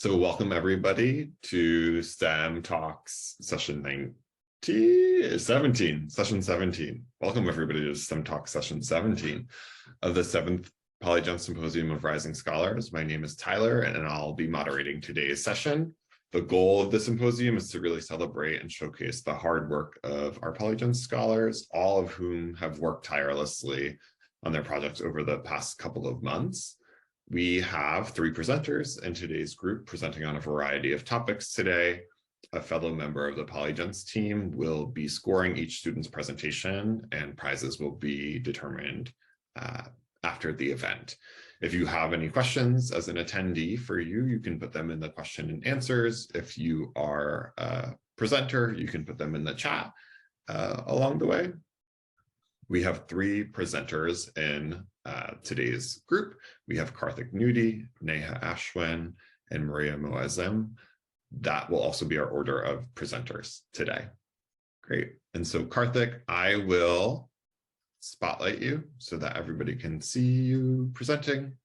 So welcome everybody to STEM Talks session 17. Welcome everybody to STEM Talks session 17 of the 7th Polygen Symposium of Rising Scholars. My name is Tyler and I'll be moderating today's session. The goal of the symposium is to really celebrate and showcase the hard work of our Polygen scholars, all of whom have worked tirelessly on their projects over the past couple of months. We have 3 presenters in today's group presenting on a variety of topics today. A fellow member of the Polygens team will be scoring each student's presentation, and prizes will be determined after the event. If you have any questions as an attendee for you, you can put them in the question and answers. If you are a presenter, you can put them in the chat along the way. We have 3 presenters in today's group. We have Karthik Nuti, Nesha Ashwin, and Moazzam. That will also be our order of presenters today. Great. And so Karthik, I will spotlight you so that everybody can see you presenting.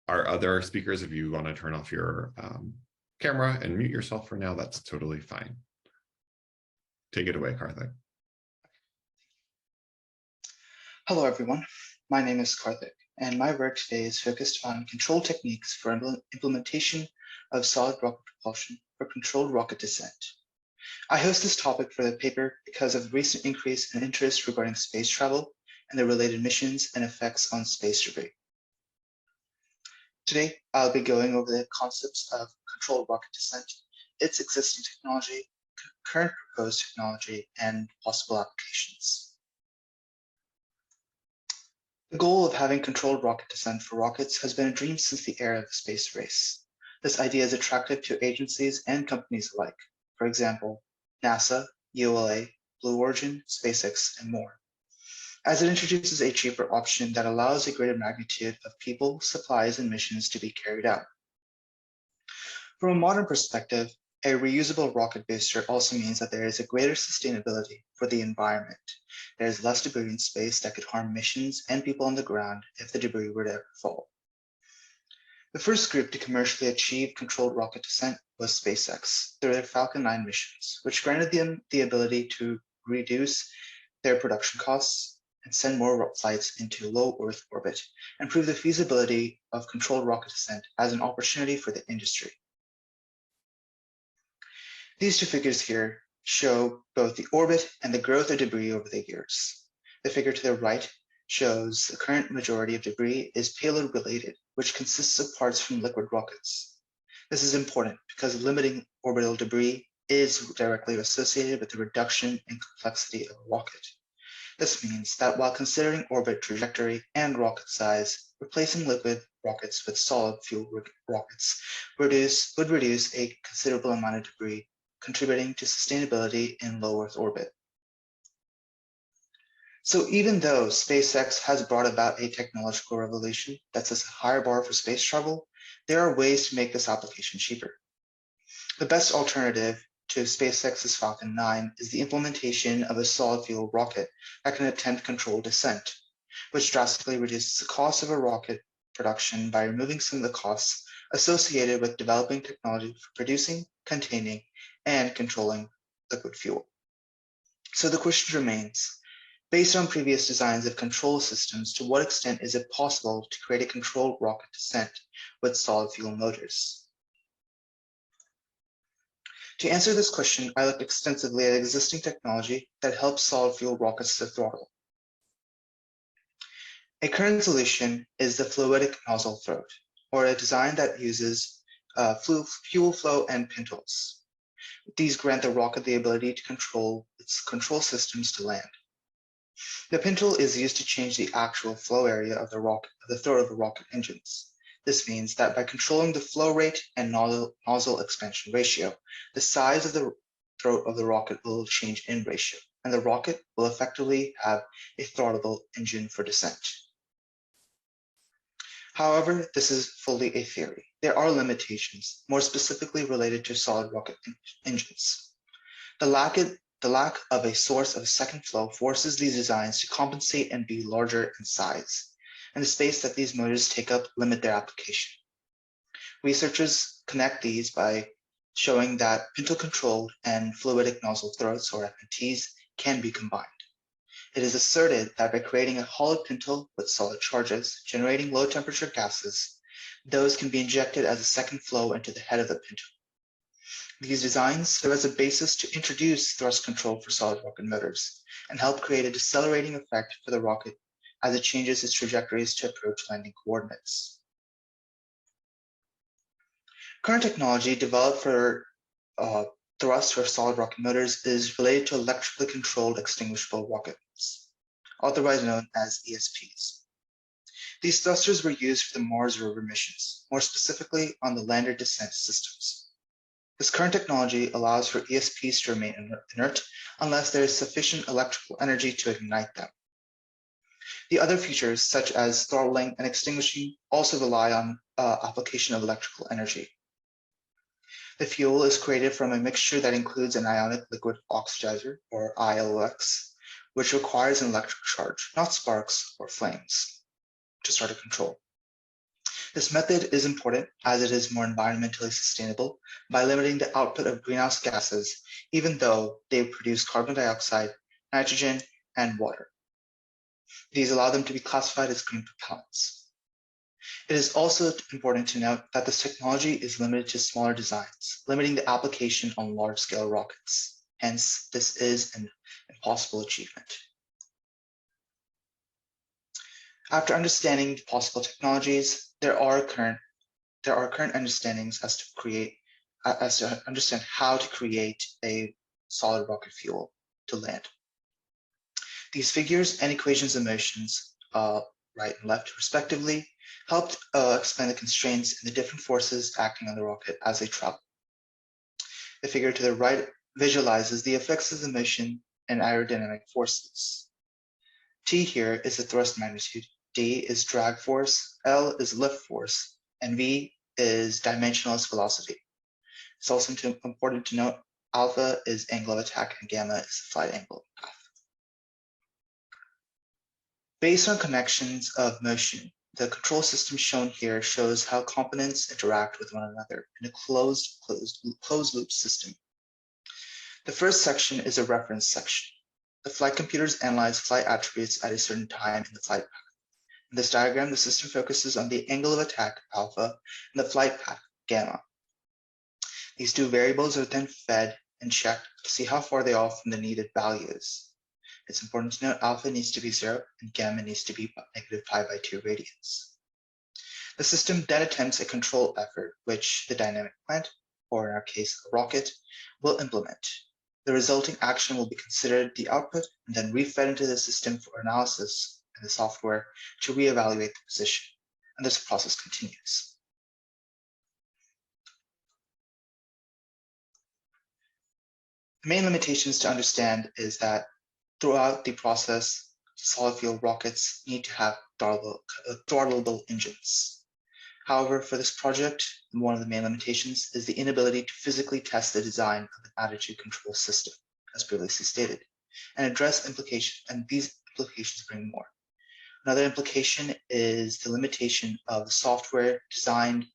Our other speakers, if you want to turn off your camera and mute yourself for now, that's totally fine. Take it away, Karthik. Hello, everyone. My name is Karthik, and my work today is focused on control techniques for implementation of solid rocket propulsion for controlled rocket descent. I host this topic for the paper because of the recent increase in interest regarding space travel and the related missions and effects on space debris. Today, I'll be going over the concepts of controlled rocket descent, its existing technology, current proposed technology, and possible applications. The goal of having controlled rocket descent for rockets has been a dream since the era of the space race. This idea is attractive to agencies and companies alike, for example, NASA, ULA, Blue Origin, SpaceX, and more, as it introduces a cheaper option that allows a greater magnitude of people, supplies, and missions to be carried out. From a modern perspective, a reusable rocket booster also means that there is a greater sustainability for the environment. There is less debris in space that could harm missions and people on the ground if the debris were to ever fall. The first group to commercially achieve controlled rocket descent was SpaceX through their Falcon 9 missions, which granted them the ability to reduce their production costs and send more flights into low Earth orbit and prove the feasibility of controlled rocket descent as an opportunity for the industry. These 2 figures here show both the orbit and the growth of debris over the years. The figure to the right shows the current majority of debris is payload related, which consists of parts from liquid rockets. This is important because limiting orbital debris is directly associated with the reduction in complexity of a rocket. This means that while considering orbit trajectory and rocket size, replacing liquid rockets with solid fuel rockets would reduce a considerable amount of debris, contributing to sustainability in low Earth orbit. So even though SpaceX has brought about a technological revolution that sets a higher bar for space travel, there are ways to make this application cheaper. The best alternative to SpaceX's Falcon 9 is the implementation of a solid fuel rocket that can attempt controlled descent, which drastically reduces the cost of a rocket production by removing some of the costs associated with developing technology for producing, containing, and controlling liquid fuel. So the question remains, based on previous designs of control systems, to what extent is it possible to create a controlled rocket descent with solid fuel motors? To answer this question, I looked extensively at existing technology that helps solid fuel rockets to throttle. A current solution is the fluidic nozzle throat, or a design that uses fuel flow and pintoles. These grant the rocket the ability to control its control systems to land. The pintle is used to change the actual flow area of the throat of the rocket engines. This means that by controlling the flow rate and nozzle expansion ratio, the size of the throat of the rocket will change in ratio, and the rocket will effectively have a throttleable engine for descent. However, this is fully a theory. There are limitations, more specifically related to solid rocket engines. The lack of a source of second flow forces these designs to compensate and be larger in size, and the space that these motors take up limit their application. Researchers connect these by showing that pintle-controlled and fluidic nozzle throats, or FNTs, can be combined. It is asserted that by creating a hollow pintle with solid charges, generating low-temperature gases, those can be injected as a second flow into the head of the pintle. These designs serve as a basis to introduce thrust control for solid rocket motors and help create a decelerating effect for the rocket as it changes its trajectories to approach landing coordinates. Current technology developed for thrust for solid rocket motors is related to electrically controlled extinguishable rockets, otherwise known as ESPs. These thrusters were used for the Mars rover missions, more specifically on the lander descent systems. This current technology allows for ESPs to remain inert unless there is sufficient electrical energy to ignite them. The other features, such as throttling and extinguishing, also rely on application of electrical energy. The fuel is created from a mixture that includes an ionic liquid oxidizer, or ILOX, which requires an electric charge, not sparks or flames, to start a control. This method is important as it is more environmentally sustainable by limiting the output of greenhouse gases, even though they produce carbon dioxide, nitrogen, and water. These allow them to be classified as green propellants. It is also important to note that this technology is limited to smaller designs, limiting the application on large-scale rockets. Hence, this is an impossible achievement. After understanding the possible technologies, there are current understandings as to understand how to create a solid rocket fuel to land. These figures and equations of motions, right and left respectively, helped explain the constraints and the different forces acting on the rocket as they travel. The figure to the right visualizes the effects of the motion and aerodynamic forces. T here is the thrust magnitude, D is drag force, L is lift force, and V is dimensionless velocity. It's also important to note alpha is angle of attack and gamma is the flight angle path. Based on connections of motion, the control system shown here shows how components interact with one another in a closed loop system. The first section is a reference section. The flight computers analyze flight attributes at a certain time in the flight path. In this diagram, the system focuses on the angle of attack, alpha, and the flight path, gamma. These two variables are then fed and checked to see how far they are from the needed values. It's important to note alpha needs to be 0 and gamma needs to be negative pi/2 radians. The system then attempts a control effort, which the dynamic plant, or in our case, a rocket, will implement. The resulting action will be considered the output and then refed into the system for analysis in the software to reevaluate the position, and this process continues. The main limitations to understand is that throughout the process, solid fuel rockets need to have throttleable engines. However, for this project, one of the main limitations is the inability to physically test the design of an attitude control system, as previously stated, and address implications, and these implications bring more. Another implication is the limitation of the software designing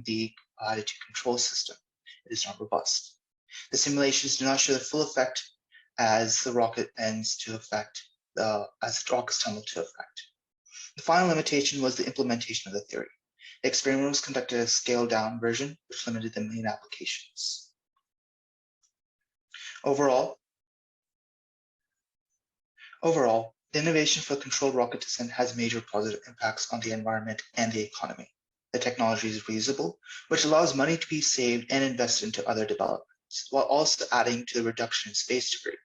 the attitude control system. It is not robust. The simulations do not show the full effect as the rocket ends to effect, as the rockets tumble to effect. The final limitation was the implementation of the theory. The experiment was conducted as a scaled-down version, which limited the main applications. Overall, the innovation for controlled rocket descent has major positive impacts on the environment and the economy. The technology is reusable, which allows money to be saved and invested into other developments, while also adding to the reduction in space debris.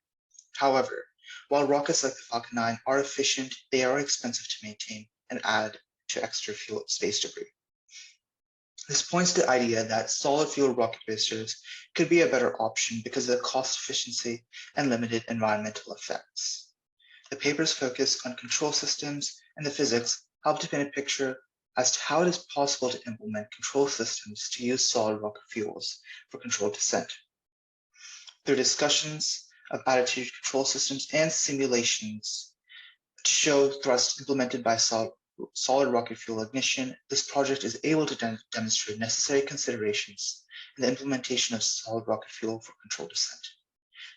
However, while rockets like the Falcon 9 are efficient, they are expensive to maintain and add to extra fuel space debris. This points to the idea that solid fuel rocket boosters could be a better option because of the cost efficiency and limited environmental effects. The papers focus on control systems and the physics help to paint a picture as to how it is possible to implement control systems to use solid rocket fuels for controlled descent. Through discussions of attitude control systems and simulations to show thrust implemented by solid solid rocket fuel ignition, this project is able to demonstrate necessary considerations in the implementation of solid rocket fuel for controlled descent.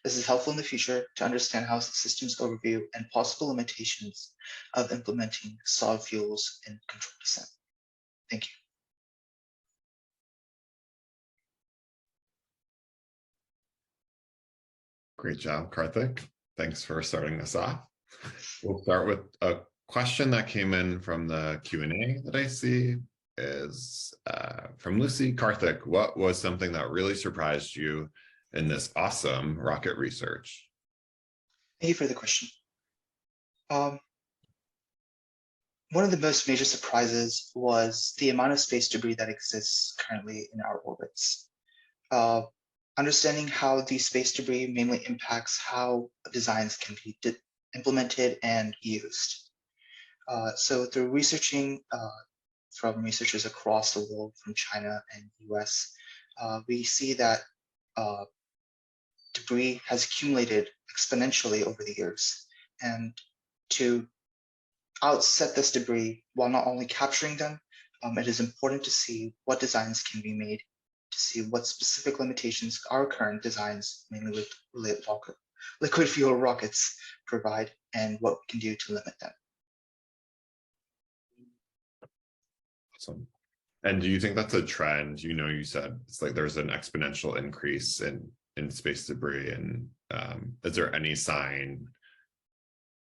This is helpful in the future to understand how the system's overview and possible limitations of implementing solid fuels in controlled descent. Thank you. Great job, Karthik. Thanks for starting us off. We'll start with a question that came in from the Q&A that I see is from Lucy. Karthik, what was something that really surprised you in this awesome rocket research? Thank you for the question. One of the most major surprises was the amount of space debris that exists currently in our orbits. Understanding how the space debris mainly impacts how designs can be implemented and used. So through researching from researchers across the world, from China and US, we see that debris has accumulated exponentially over the years. And to outset this debris, while not only capturing them, it is important to see what designs can be made, to see what specific limitations our current designs, mainly with liquid fuel rockets, provide, and what we can do to limit them. Awesome. And do you think that's a trend? You know, you said it's like there's an exponential increase in space debris, and is there any sign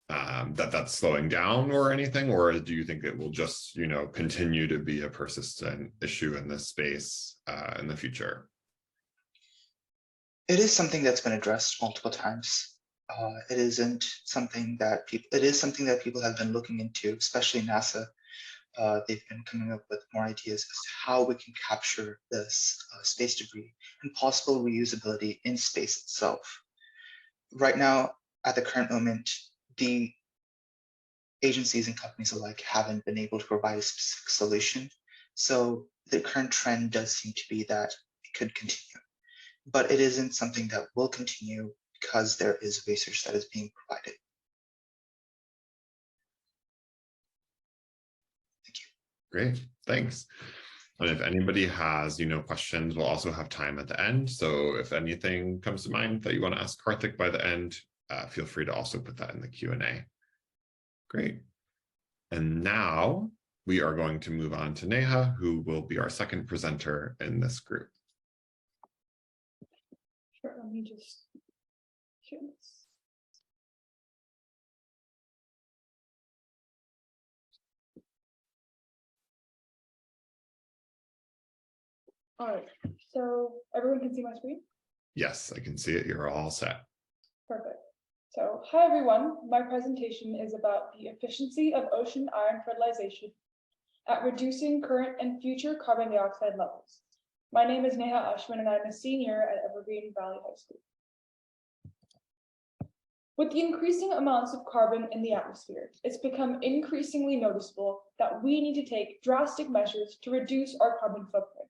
that that's slowing down or anything, or do you think it will just, you know, continue to be a persistent issue in this space in the future? It is something that's been addressed multiple times. It is something that people have been looking into, especially NASA. They've been coming up with more ideas as to how we can capture this space debris and possible reusability in space itself. Right now, at the current moment, the agencies and companies alike haven't been able to provide a specific solution. So the current trend does seem to be that it could continue, but it isn't something that will continue because there is research that is being provided. Thank you. Great, thanks. And if anybody has, you know, questions, we'll also have time at the end. So if anything comes to mind that you want to ask Karthik by the end, feel free to also put that in the Q&A. Great. And now we are going to move on to Neha, who will be our second presenter in this group. Sure, let me just share this. All right, so everyone can see my screen? Yes, I can see it. You're all set. Perfect. So, hi everyone. My presentation is about the efficiency of ocean iron fertilization at reducing current and future carbon dioxide levels. My name is Nesha Ashwin and I'm a senior at Evergreen Valley High School. With the increasing amounts of carbon in the atmosphere, it's become increasingly noticeable that we need to take drastic measures to reduce our carbon footprint.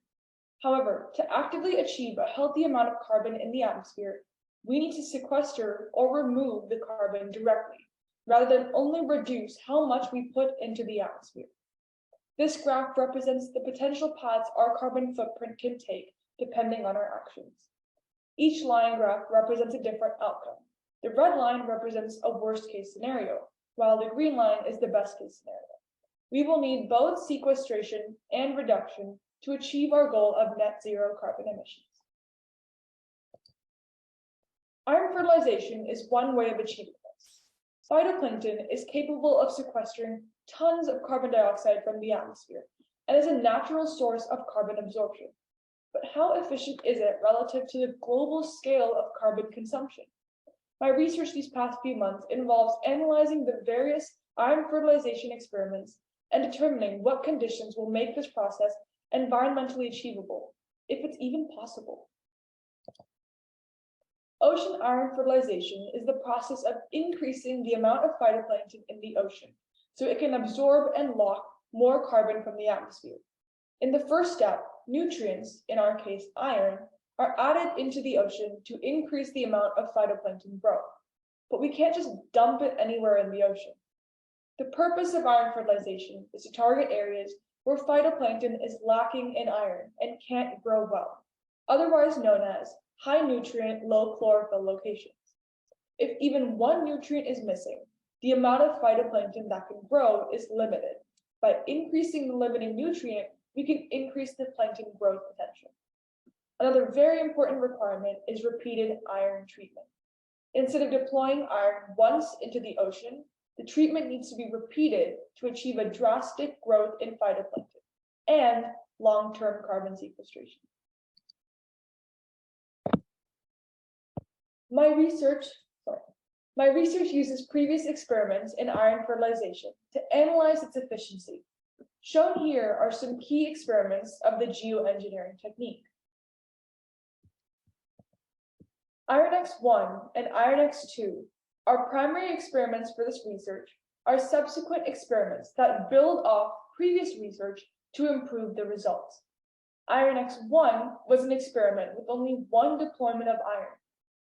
However, to actively achieve a healthy amount of carbon in the atmosphere, we need to sequester or remove the carbon directly, rather than only reduce how much we put into the atmosphere. This graph represents the potential paths our carbon footprint can take, depending on our actions. Each line graph represents a different outcome. The red line represents a worst-case scenario, while the green line is the best-case scenario. We will need both sequestration and reduction to achieve our goal of net zero carbon emissions. Iron fertilization is one way of achieving this. Phytoplankton is capable of sequestering tons of carbon dioxide from the atmosphere and is a natural source of carbon absorption. But how efficient is it relative to the global scale of carbon consumption? My research these past few months involves analyzing the various iron fertilization experiments and determining what conditions will make this process environmentally achievable, if it's even possible. Ocean iron fertilization is the process of increasing the amount of phytoplankton in the ocean so it can absorb and lock more carbon from the atmosphere. In the first step, nutrients, in our case iron, are added into the ocean to increase the amount of phytoplankton growth. But we can't just dump it anywhere in the ocean. The purpose of iron fertilization is to target areas where phytoplankton is lacking in iron and can't grow well, otherwise known as high nutrient, low chlorophyll locations. If even one nutrient is missing, the amount of phytoplankton that can grow is limited. By increasing the limiting nutrient, we can increase the plankton growth potential. Another very important requirement is repeated iron treatment. Instead of deploying iron once into the ocean, the treatment needs to be repeated to achieve a drastic growth in phytoplankton and long-term carbon sequestration. My research uses previous experiments in iron fertilization to analyze its efficiency. Shown here are some key experiments of the geoengineering technique. IronX1 and IronX2, our primary experiments for this research, are subsequent experiments that build off previous research to improve the results. IronX1 was an experiment with only one deployment of iron,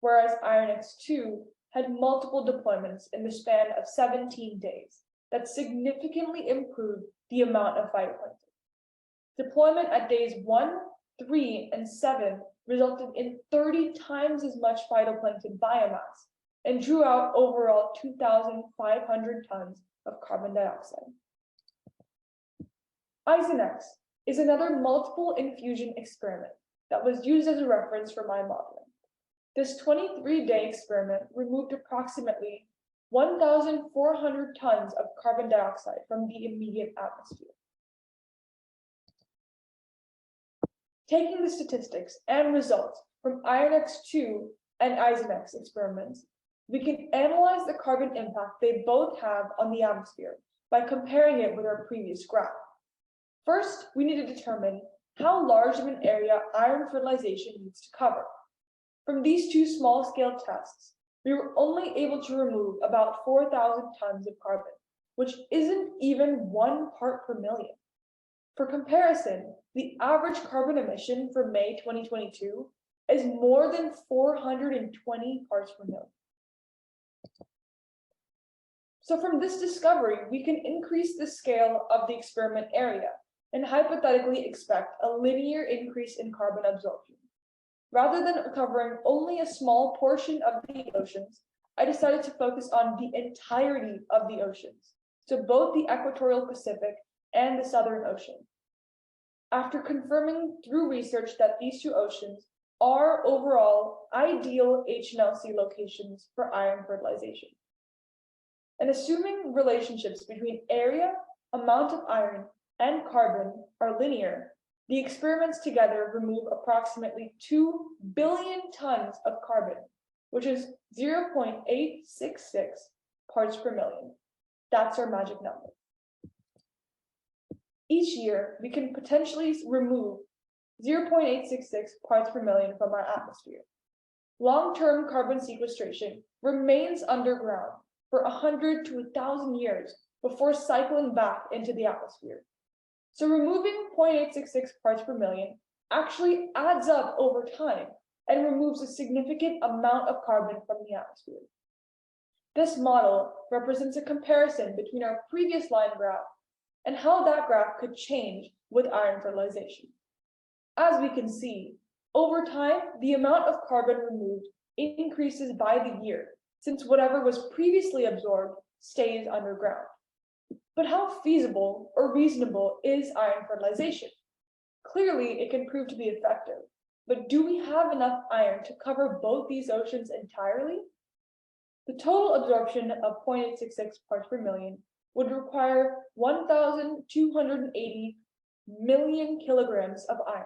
whereas IronX2 had multiple deployments in the span of 17 days that significantly improved the amount of phytoplankton. Deployment at days 1, 3, and 7 resulted in 30 times as much phytoplankton biomass and drew out overall 2,500 tons of carbon dioxide. ISONEX is another multiple infusion experiment that was used as a reference for my modeling. This 23-day experiment removed approximately 1,400 tons of carbon dioxide from the immediate atmosphere. Taking the statistics and results from IronX2 and ISONEX experiments, we can analyze the carbon impact they both have on the atmosphere by comparing it with our previous graph. First, we need to determine how large of an area iron fertilization needs to cover. From these two small-scale tests, we were only able to remove about 4,000 tons of carbon, which isn't even 1 part per million. For comparison, the average carbon emission for May 2022 is more than 420 parts per million. So from this discovery, we can increase the scale of the experiment area and hypothetically expect a linear increase in carbon absorption. Rather than covering only a small portion of the oceans, I decided to focus on the entirety of the oceans, so both the equatorial Pacific and the Southern Ocean. After confirming through research that these two oceans are overall ideal HNLC locations for iron fertilization. And assuming relationships between area, amount of iron, and carbon are linear, the experiments together remove approximately 2 billion tons of carbon, which is 0.866 parts per million. That's our magic number. Each year, we can potentially remove 0.866 parts per million from our atmosphere. Long-term carbon sequestration remains underground for 100 to 1,000 years before cycling back into the atmosphere. So removing 0.866 parts per million actually adds up over time and removes a significant amount of carbon from the atmosphere. This model represents a comparison between our previous line graph and how that graph could change with iron fertilization. As we can see, over time, the amount of carbon removed increases by the year, since whatever was previously absorbed stays underground. But how feasible or reasonable is iron fertilization? Clearly, it can prove to be effective, but do we have enough iron to cover both these oceans entirely? The total absorption of 0.866 parts per million would require 1,280 million kilograms of iron,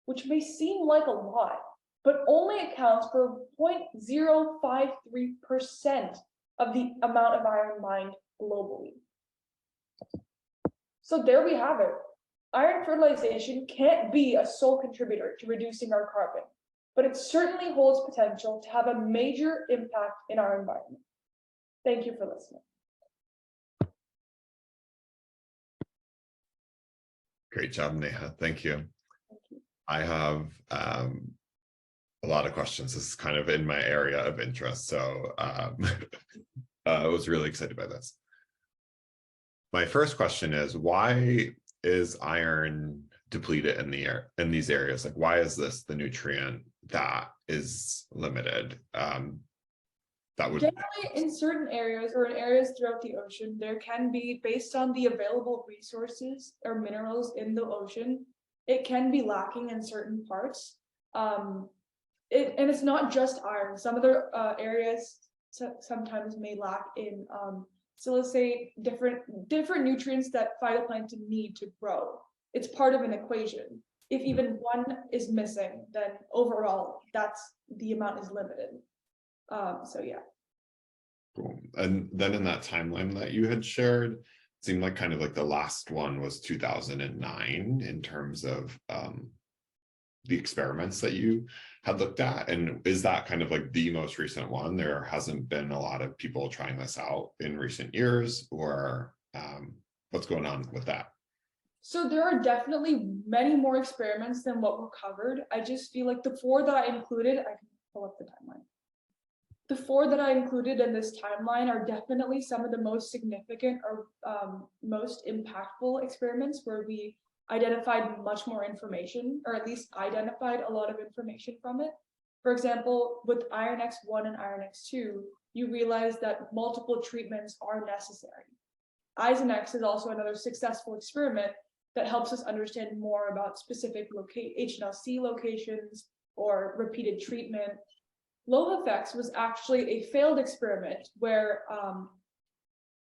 which may seem like a lot, but only accounts for 0.053% of the amount of iron mined globally. So there we have it. Iron fertilization can't be a sole contributor to reducing our carbon, but it certainly holds potential to have a major impact in our environment. Thank you for listening. Great job, Neha. Thank you. Thank you. I have a lot of questions. This is kind of in my area of interest, so I was really excited by this. my first question is, why is iron depleted in the air in these areas? Like, why is this the nutrient that is limited? That would Generally, in certain areas or in areas throughout the ocean, there can be, based on the available resources or minerals in the ocean, it can be lacking in certain parts. And it's not just iron. Some other areas sometimes may lack in silicate, different nutrients that phytoplankton need to grow. It's part of an equation. If even one is missing, then overall, the amount is limited. So yeah. Cool. And then in that timeline that you had shared, it seemed like kind of like the last one was 2009 in terms of the experiments that you had looked at. And is that kind of like the most recent one? There hasn't been a lot of people trying this out in recent years, or what's going on with that? So there are definitely many more experiments than what were covered. I just feel like the 4 that I included, I can pull up the timeline. The 4 that I included in this timeline are definitely some of the most significant or most impactful experiments where we identified much more information, or at least identified a lot of information from it. For example, with Iron X1 and Iron X2, you realize that multiple treatments are necessary. Isonex is also another successful experiment that helps us understand more about specific HNLC locations or repeated treatment. LowEffects was actually a failed experiment where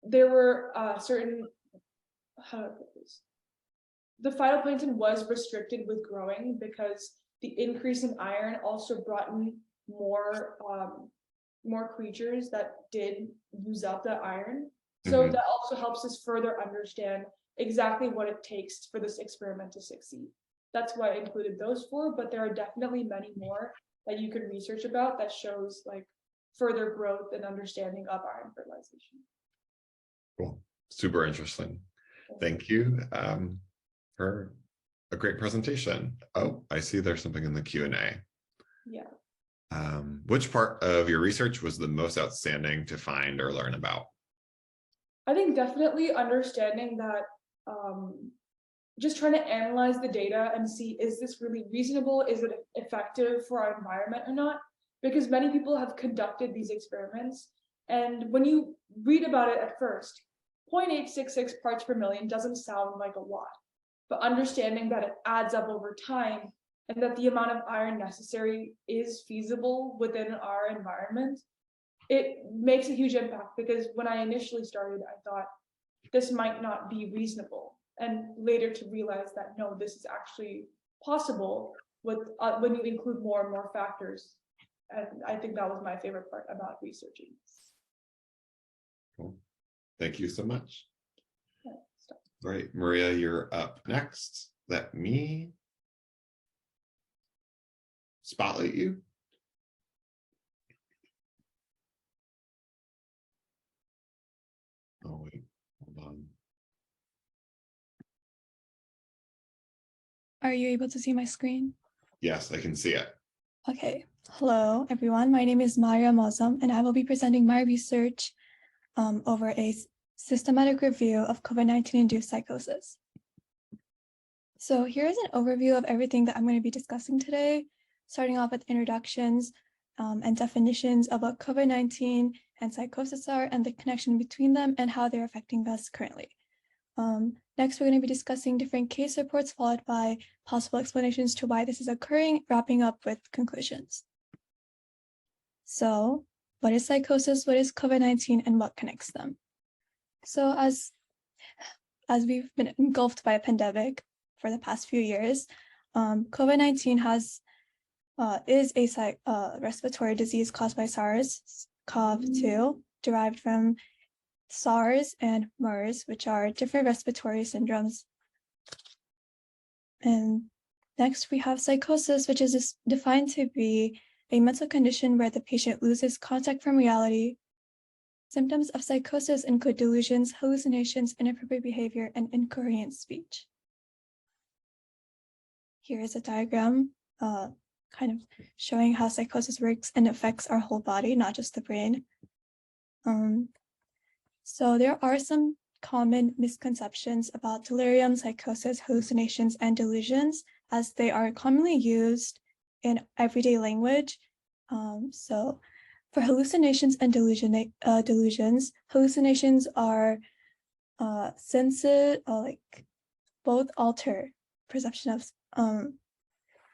there were certain, how do I put this? The phytoplankton was restricted with growing because the increase in iron also brought in more creatures that did use up the iron. So that also helps us further understand exactly what it takes for this experiment to succeed. That's why I included those 4, but there are definitely many more that you can research about that shows like further growth and understanding of iron fertilization. Cool. Super interesting. Thank you for a great presentation. Oh, I see there's something in the Q&A. Yeah. Which part of your research was the most outstanding to find or learn about? I think definitely understanding that, just trying to analyze the data and see, is this really reasonable? Is it effective for our environment or not? Because many people have conducted these experiments. And when you read about it at first, 0.866 parts per million doesn't sound like a lot, but understanding that it adds up over time and that the amount of iron necessary is feasible within our environment, it makes a huge impact. Because when I initially started, I thought this might not be reasonable. And later to realize that, no, this is actually possible with when you include more and more factors. And I think that was my favorite part about researching this. Cool. Thank you so much. Yeah, Right, Maria, you're up next. Let me spotlight you. Oh, wait, hold on. Are you able to see my screen? Yes, I can see it. Okay. Hello, everyone. My name is Moazzam, and I will be presenting my research over a systematic review of COVID-19-induced psychosis. So here's an overview of everything that I'm going to be discussing today, starting off with introductions and definitions of what COVID-19 and psychosis are and the connection between them and how they're affecting us currently. Next, we're going to be discussing different case reports, followed by possible explanations to why this is occurring, wrapping up with conclusions. So, what is psychosis? What is COVID-19, and what connects them? So, as we've been engulfed by a pandemic for the past few years, COVID-19 is a respiratory disease caused by SARS-CoV-2, derived from SARS and MERS, which are different respiratory syndromes. And next we have psychosis, which is defined to be a mental condition where the patient loses contact from reality. Symptoms of psychosis include delusions, hallucinations, inappropriate behavior, and incoherent speech. Here is a diagram kind of showing how psychosis works and affects our whole body, not just the brain. So there are some common misconceptions about delirium, psychosis, hallucinations, and delusions, as they are commonly used in everyday language. So for hallucinations and delusions, hallucinations are senses, like both alter perception of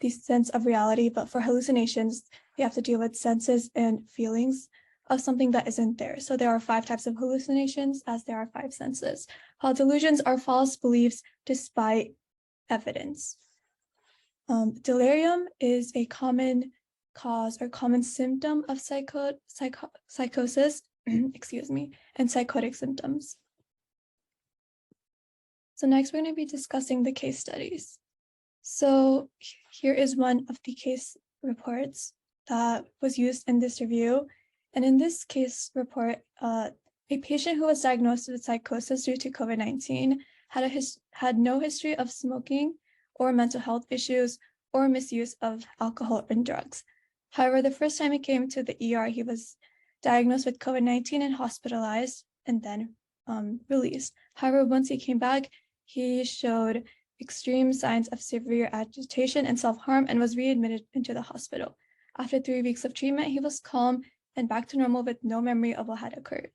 the sense of reality, but for hallucinations, you have to deal with senses and feelings of something that isn't there. So there are 5 types of hallucinations, as there are 5 senses. While delusions are false beliefs despite evidence. Delirium is a common cause or common symptom of psychosis, excuse me, and psychotic symptoms. So next we're going to be discussing the case studies. So here is one of the case reports that was used in this review. And in this case report, a patient who was diagnosed with psychosis due to COVID-19 had no history of smoking or mental health issues or misuse of alcohol and drugs. However, the first time he came to the ER, he was diagnosed with COVID-19 and hospitalized and then released. However, once he came back, he showed extreme signs of severe agitation and self-harm and was readmitted into the hospital. After 3 weeks of treatment, he was calm and back to normal with no memory of what had occurred.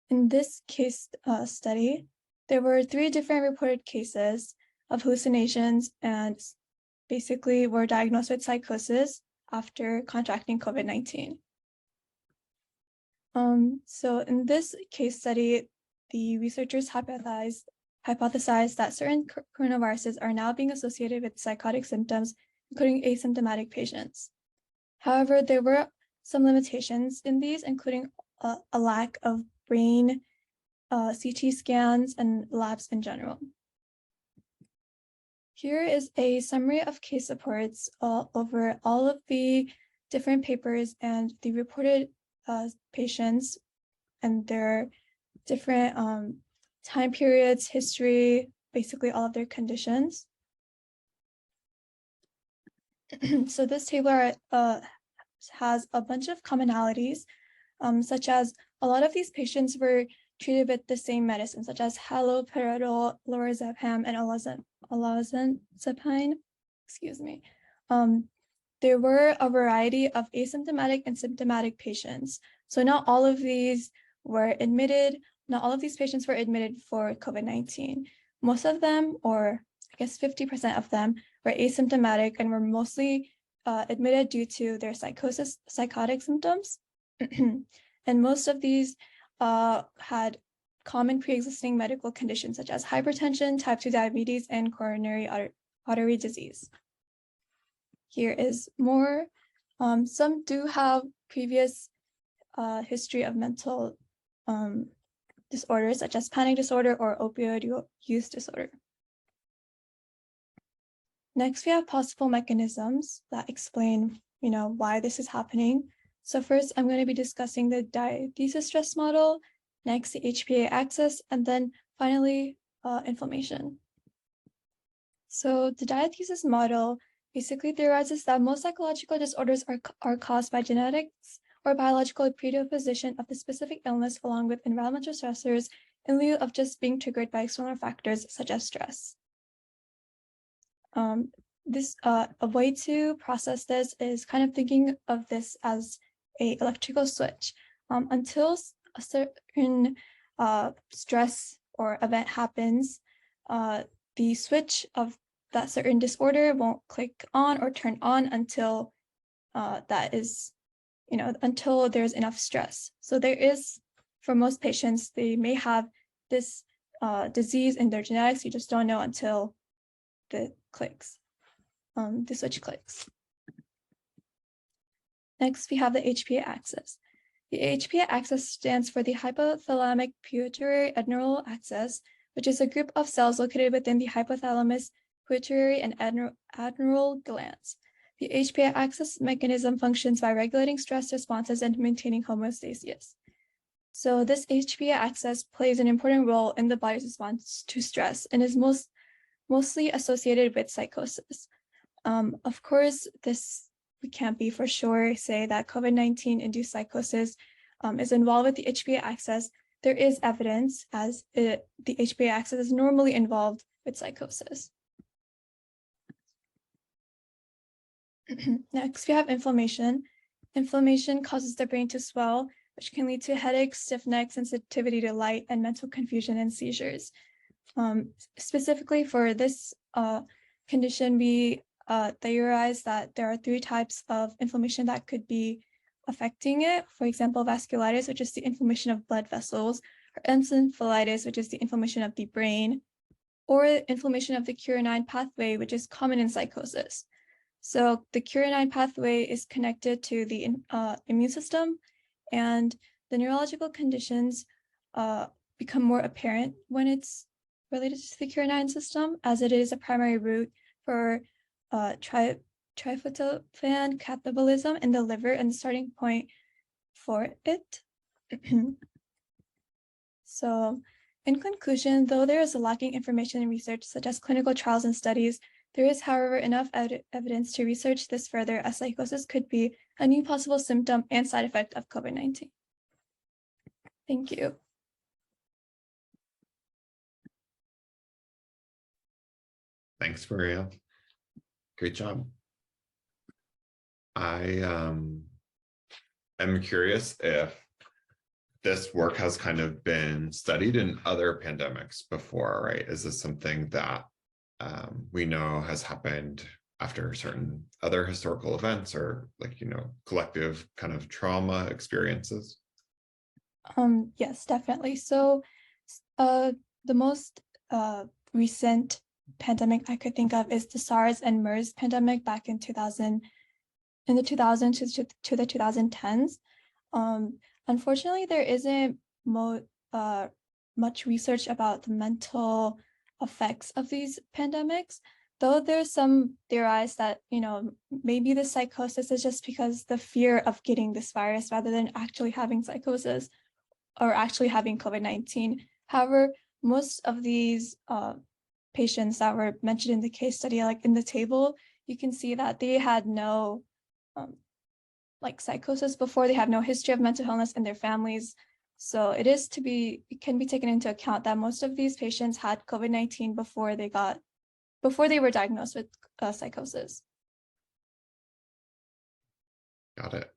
In this case study, there were 3 different reported cases of hallucinations and basically were diagnosed with psychosis after contracting COVID-19. So in this case study, the researchers hypothesized that certain coronaviruses are now being associated with psychotic symptoms, including asymptomatic patients. However, there were some limitations in these, including a lack of brain CT scans and labs in general. Here is a summary of case reports over all of the different papers and the reported patients and their different time periods, history, basically all of their conditions. So this table has a bunch of commonalities, such as a lot of these patients were treated with the same medicine, such as haloperidol, lorazepam, and olanzapine. Excuse me. There were a variety of asymptomatic and symptomatic patients. So not all of these were admitted. Not all of these patients were admitted for COVID-19. Most of them, or I guess 50% of them, were asymptomatic and were mostly admitted due to their psychotic symptoms. And most of these had common pre-existing medical conditions such as hypertension, type 2 diabetes, and coronary artery disease. Here is more. Some do have previous history of mental disorders such as panic disorder or opioid use disorder. Next, we have possible mechanisms that explain, why this is happening. So first, I'm going to be discussing the diathesis stress model, next the HPA axis, and then finally inflammation. So the diathesis model basically theorizes that most psychological disorders are caused by genetics or biological predisposition of the specific illness along with environmental stressors in lieu of just being triggered by external factors such as stress. A way to process this is kind of thinking of this as an electrical switch. Until a certain stress or event happens, the switch of that certain disorder won't click on or turn on until until there's enough stress. So there is, for most patients, they may have this disease in their genetics. You just don't know until the switch clicks. Next, we have the HPA axis. The HPA axis stands for the hypothalamic pituitary adrenal axis, which is a group of cells located within the hypothalamus, pituitary, and adrenal glands. The HPA axis mechanism functions by regulating stress responses and maintaining homeostasis. So this HPA axis plays an important role in the body's response to stress and is mostly associated with psychosis. Of course, we can't be for sure say that COVID-19 induced psychosis is involved with the HPA axis, there is evidence as the HPA axis is normally involved with psychosis. Next, we have inflammation. Inflammation causes the brain to swell, which can lead to headaches, stiff neck, sensitivity to light, and mental confusion and seizures. Specifically for this condition, we theorize that there are 3 types of inflammation that could be affecting it. For example, vasculitis, which is the inflammation of blood vessels, or encephalitis, which is the inflammation of the brain, or inflammation of the Current pathway, which is common in psychosis. So the Current pathway is connected to the immune system, and the neurological conditions become more apparent when it's related to the Current system, as it is a primary route for tryptophan catabolism in the liver and the starting point for it. So in conclusion, though there is a lacking information in research such as clinical trials and studies, there is, however, enough evidence to research this further, as psychosis could be a new possible symptom and side effect of COVID-19. Thank you. Thanks, Maria. Great job. I am curious if this work has kind of been studied in other pandemics before, right? Is this something that we know has happened after certain other historical events or collective kind of trauma experiences? Yes, definitely. So the most recent pandemic I could think of is the SARS and MERS pandemic back in the 2000s to the 2010s. Unfortunately, there isn't much research about the mental effects of these pandemics, though there's some theorized that, maybe the psychosis is just because the fear of getting this virus rather than actually having psychosis or actually having COVID-19. However, most of these patients that were mentioned in the case study, like in the table, you can see that they had no psychosis before. They have no history of mental illness in their families. So it can be taken into account that most of these patients had COVID-19 before they were diagnosed with psychosis. Got it.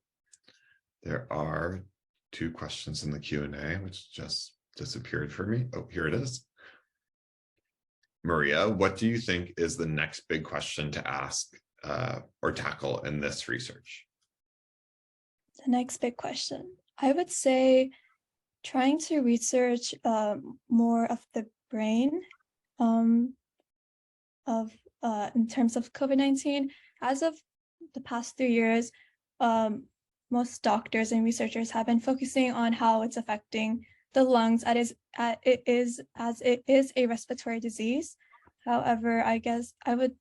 There are 2 questions in the Q&A, which just disappeared for me. Oh, here it is. Maria, what do you think is the next big question to ask or tackle in this research? The next big question, I would say trying to research more of the brain in terms of COVID-19. As of the past 3 years, most doctors and researchers have been focusing on how it's affecting the lungs as it is a respiratory disease. However, I guess I would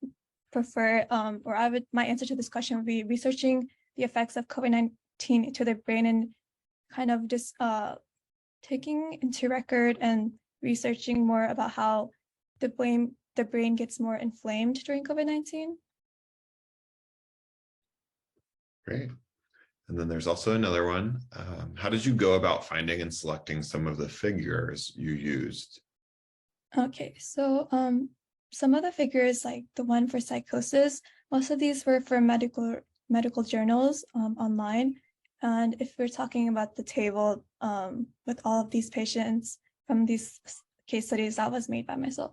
prefer, my answer to this question would be researching the effects of COVID-19 to the brain and kind of just taking into record and researching more about how the brain gets more inflamed during COVID-19. Great. And then there's also another one. How did you go about finding and selecting some of the figures you used? Okay, so some of the figures, like the one for psychosis, most of these were for medical journals online. And if we're talking about the table with all of these patients from these case studies, that was made by myself.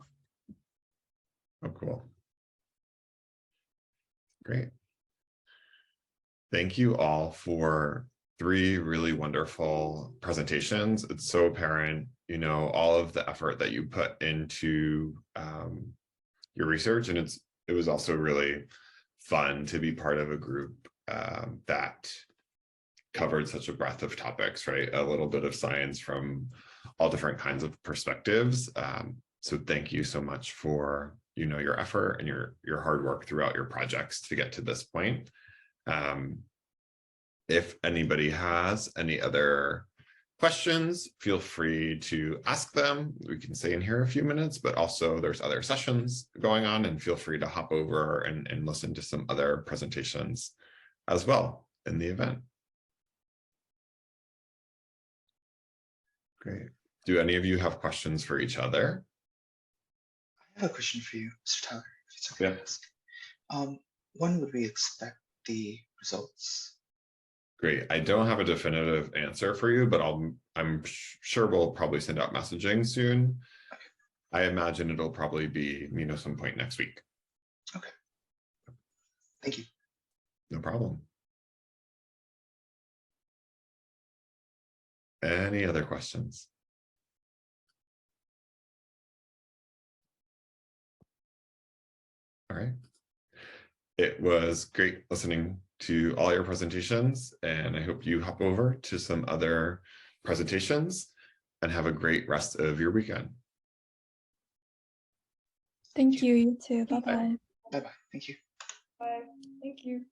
Oh, cool. Great. Thank you all for 3 really wonderful presentations. It's so apparent, all of the effort that you put into your research. And it was also really fun to be part of a group that covered such a breadth of topics, right? A little bit of science from all different kinds of perspectives. So thank you so much for, your effort and your hard work throughout your projects to get to this point. If anybody has any other questions, feel free to ask them. We can stay in here a few minutes, but also there's other sessions going on, and feel free to hop over and listen to some other presentations as well in the event. Great. Do any of you have questions for each other? I have a question for you, Mr. Tyler, if it's okay Yeah. to ask. When would we expect the results? Great. I don't have a definitive answer for you, but I'm sure we'll probably send out messaging soon. Okay. I imagine it'll probably be, some point next week. Okay. Thank you. No problem. Any other questions? All right. It was great listening to all your presentations, and I hope you hop over to some other presentations and have a great rest of your weekend. Thank you, you too. Bye-bye. Bye-bye. Thank you. Bye. Thank you.